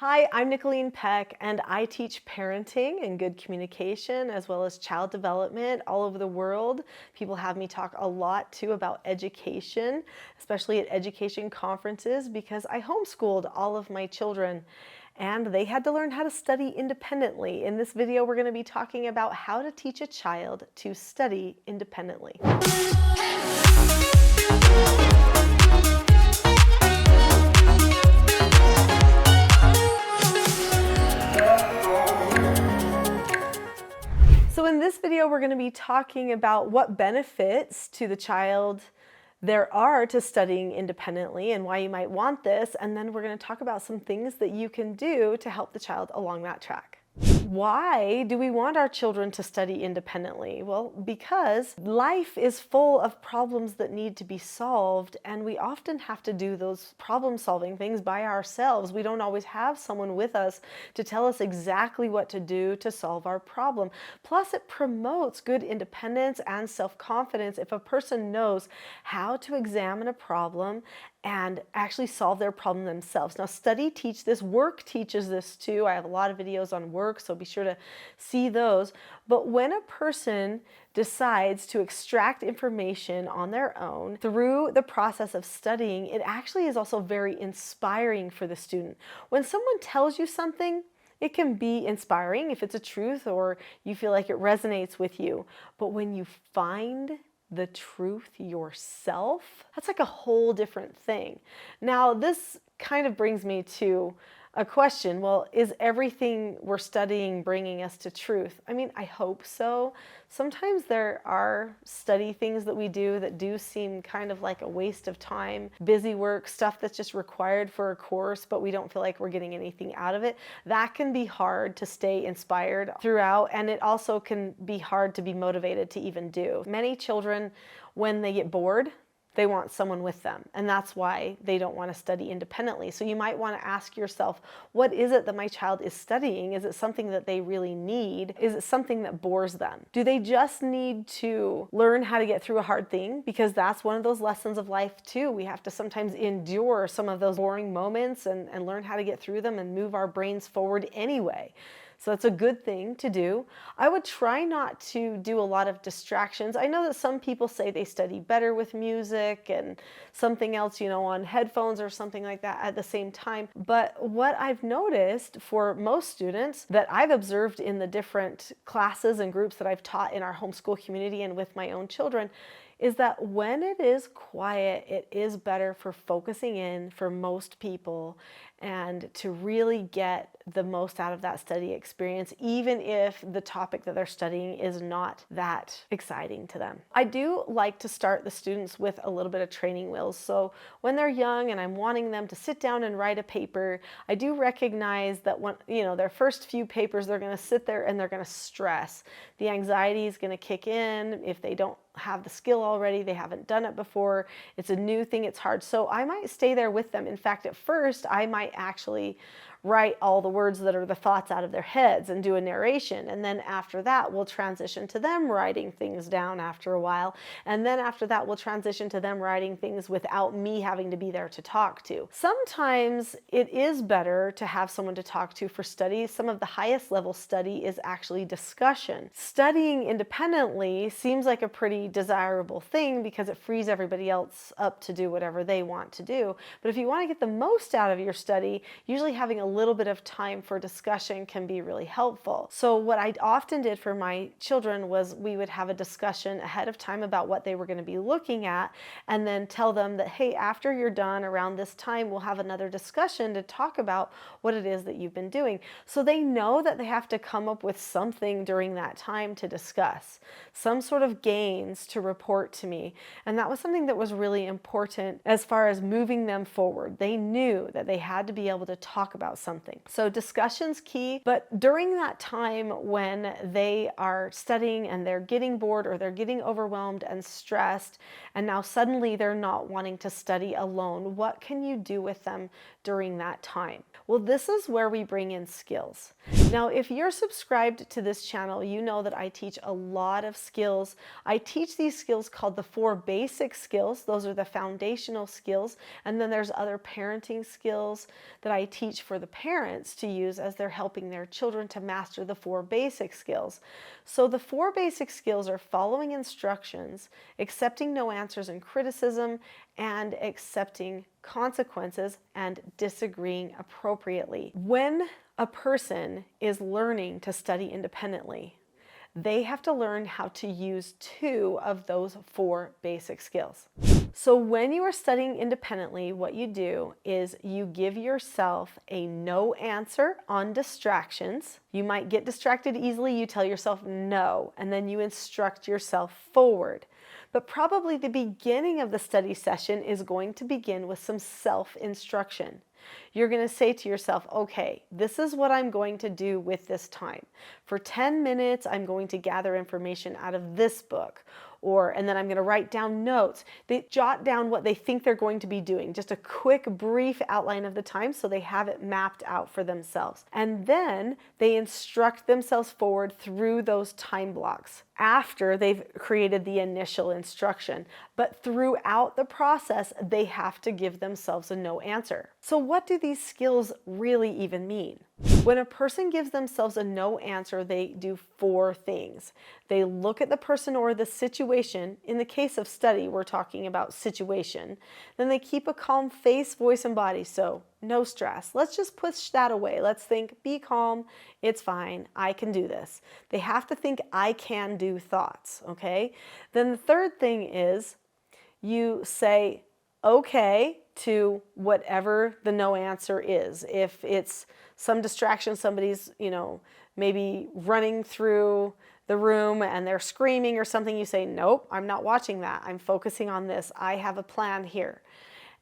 Hi, I'm Nicholeen Peck, and I teach parenting and good communication as well as child development all over the world. People have me talk a lot too about education, especially at education conferences, because I homeschooled all of my children and they had to learn how to study independently. In this video, we're going to be talking about how to teach a child to study independently. So in this video, we're going to be talking about what benefits to the child there are to studying independently and why you might want this. And then we're going to talk about some things that you can do to help the child along that track. Why do we want our children to study independently? Well, because life is full of problems that need to be solved, and we often have to do those problem-solving things by ourselves. We don't always have someone with us to tell us exactly what to do to solve our problem. Plus, it promotes good independence and self-confidence if a person knows how to examine a problem and actually solve their problem themselves. Now, study teach this, work teaches this too. I have a lot of videos on work, so be sure to see those. But when a person decides to extract information on their own through the process of studying, it actually is also very inspiring for the student. When someone tells you something, it can be inspiring if it's a truth or you feel like it resonates with you. But when you find the truth yourself, that's like a whole different thing. Now, this kind of brings me to a question. Well, is everything we're studying bringing us to truth? I mean, I hope so. Sometimes there are study things that we do that do seem kind of like a waste of time, busy work, stuff that's just required for a course, but we don't feel like we're getting anything out of it. That can be hard to stay inspired throughout, and it also can be hard to be motivated to even do. Many children, when they get bored, they want someone with them, and that's why they don't want to study independently. So you might want to ask yourself, what is it that my child is studying? Is it something that they really need? Is it something that bores them? Do they just need to learn how to get through a hard thing? Because that's one of those lessons of life too. We have to sometimes endure some of those boring moments and learn how to get through them and move our brains forward anyway. So it's a good thing to do. I would try not to do a lot of distractions. I know that some people say they study better with music and something else, on headphones or something like that at the same time. But what I've noticed for most students that I've observed in the different classes and groups that I've taught in our homeschool community and with my own children is that when it is quiet, it is better for focusing in for most people and to really get the most out of that study experience, even if the topic that they're studying is not that exciting to them. I do like to start the students with a little bit of training wheels. So when they're young and I'm wanting them to sit down and write a paper, I do recognize that when, their first few papers, they're going to sit there and they're going to stress. The anxiety is going to kick in if they don't have the skill already, they haven't done it before, it's a new thing, it's hard. So I might stay there with them. In fact, at first, I might actually write all the words that are the thoughts out of their heads and do a narration. And then after that, we'll transition to them writing things down after a while. And then after that, we'll transition to them writing things without me having to be there to talk to. Sometimes it is better to have someone to talk to for study. Some of the highest level study is actually discussion. Studying independently seems like a pretty desirable thing because it frees everybody else up to do whatever they want to do. But if you want to get the most out of your study, usually having a little bit of time for discussion can be really helpful. So what I often did for my children was we would have a discussion ahead of time about what they were going to be looking at and then tell them that, hey, after you're done around this time, we'll have another discussion to talk about what it is that you've been doing. So they know that they have to come up with something during that time to discuss, some sort of gains to report to me. And that was something that was really important as far as moving them forward. They knew that they had to be able to talk about something. So discussion's key, but during that time when they are studying and they're getting bored or they're getting overwhelmed and stressed, and now suddenly they're not wanting to study alone, what can you do with them during that time? Well, this is where we bring in skills. Now, if you're subscribed to this channel, you know that I teach a lot of skills. I teach these skills called the 4 basic skills. Those are the foundational skills. And then there's other parenting skills that I teach for the parents to use as they're helping their children to master the 4 basic skills. So the 4 basic skills are following instructions, accepting no answers and criticism, and accepting consequences, and disagreeing appropriately. When a person is learning to study independently, they have to learn how to use 2 of those 4 basic skills. So when you are studying independently, what you do is you give yourself a no answer on distractions. You might get distracted easily, you tell yourself no, and then you instruct yourself forward. But probably the beginning of the study session is going to begin with some self-instruction. You're going to say to yourself, okay, this is what I'm going to do with this time. For 10 minutes, I'm going to gather information out of this book. And then I'm going to write down notes. They jot down what they think they're going to be doing, just a quick, brief outline of the time so they have it mapped out for themselves. And then they instruct themselves forward through those time blocks after they've created the initial instruction. But throughout the process, they have to give themselves a no answer. So what do these skills really even mean? When a person gives themselves a no answer, they do 4 things. They look at the person or the situation. In the case of study, we're talking about situation. Then they keep a calm face, voice, and body. So no stress. Let's just push that away. Let's think, be calm. It's fine. I can do this. They have to think I can do thoughts. Okay. Then the third thing is you say, okay, to whatever the no answer is. If it's some distraction, somebody's, maybe running through the room and they're screaming or something, you say, nope, I'm not watching that. I'm focusing on this. I have a plan here.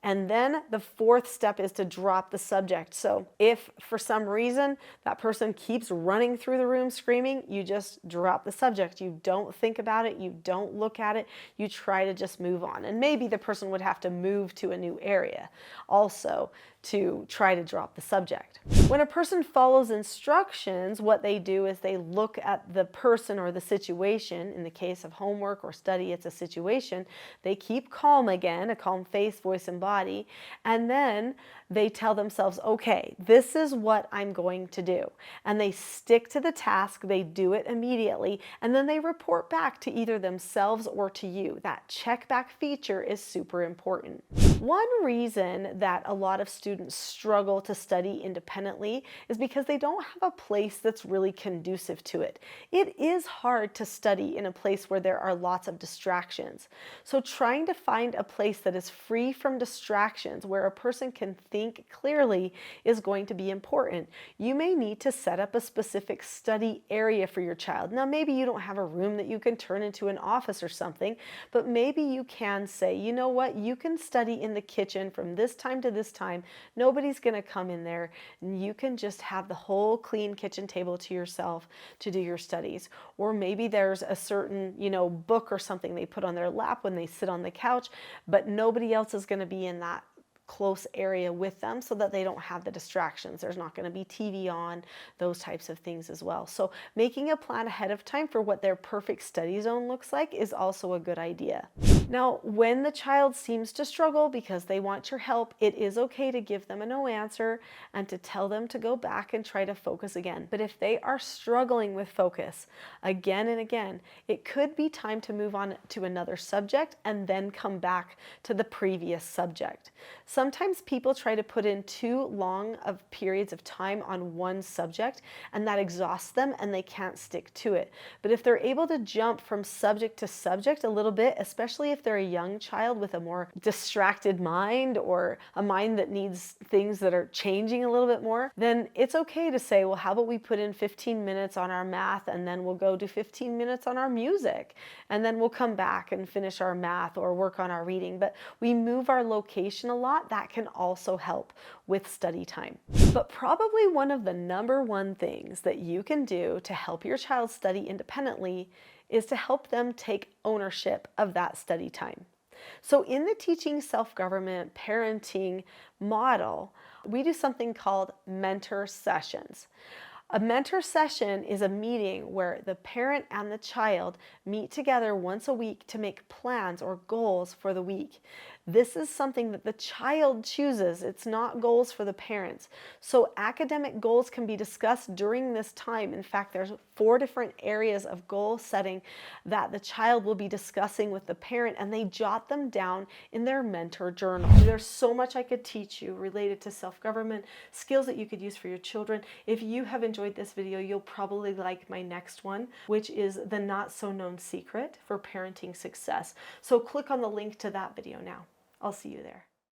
And then the 4th step is to drop the subject. So if for some reason that person keeps running through the room screaming, you just drop the subject. You don't think about it. You don't look at it. You try to just move on. And maybe the person would have to move to a new area also to try to drop the subject. When a person follows instructions, what they do is they look at the person or the situation. In the case of homework or study, it's a situation. They keep calm again, a calm face, voice, and body, and then they tell themselves, okay, this is what I'm going to do. And they stick to the task, they do it immediately, and then they report back to either themselves or to you. That check back feature is super important. One reason that a lot of students struggle to study independently is because they don't have a place that's really conducive to it. It is hard to study in a place where there are lots of distractions. So trying to find a place that is free from distractions, where a person can think clearly, is going to be important. You may need to set up a specific study area for your child. Now, maybe you don't have a room that you can turn into an office or something, but maybe you can say, you know what, you can study in the kitchen from this time to this time. Nobody's going to come in there. And you can just have the whole clean kitchen table to yourself to do your studies. Or maybe there's a certain, book or something they put on their lap when they sit on the couch, but nobody else is going to be in that close area with them so that they don't have the distractions. There's not going to be TV on, those types of things as well. So making a plan ahead of time for what their perfect study zone looks like is also a good idea. Now, when the child seems to struggle because they want your help, it is okay to give them a no answer and to tell them to go back and try to focus again. But if they are struggling with focus again and again, it could be time to move on to another subject and then come back to the previous subject. Sometimes people try to put in too long of periods of time on one subject, and that exhausts them and they can't stick to it. But if they're able to jump from subject to subject a little bit, especially if they're a young child with a more distracted mind or a mind that needs things that are changing a little bit more, then it's okay to say, well, how about we put in 15 minutes on our math and then we'll go do 15 minutes on our music, and then we'll come back and finish our math or work on our reading. But we move our location a lot. That can also help with study time. But probably one of the number one things that you can do to help your child study independently is to help them take ownership of that study time. So in the teaching self-government parenting model, we do something called mentor sessions. A mentor session is a meeting where the parent and the child meet together once a week to make plans or goals for the week. This is something that the child chooses. It's not goals for the parents. So academic goals can be discussed during this time. In fact, there's 4 different areas of goal setting that the child will be discussing with the parent, and they jot them down in their mentor journal. There's so much I could teach you related to self-government, skills that you could use for your children. If you have enjoyed this video, you'll probably like my next one, which is the not so known secret for parenting success. So click on the link to that video now. I'll see you there.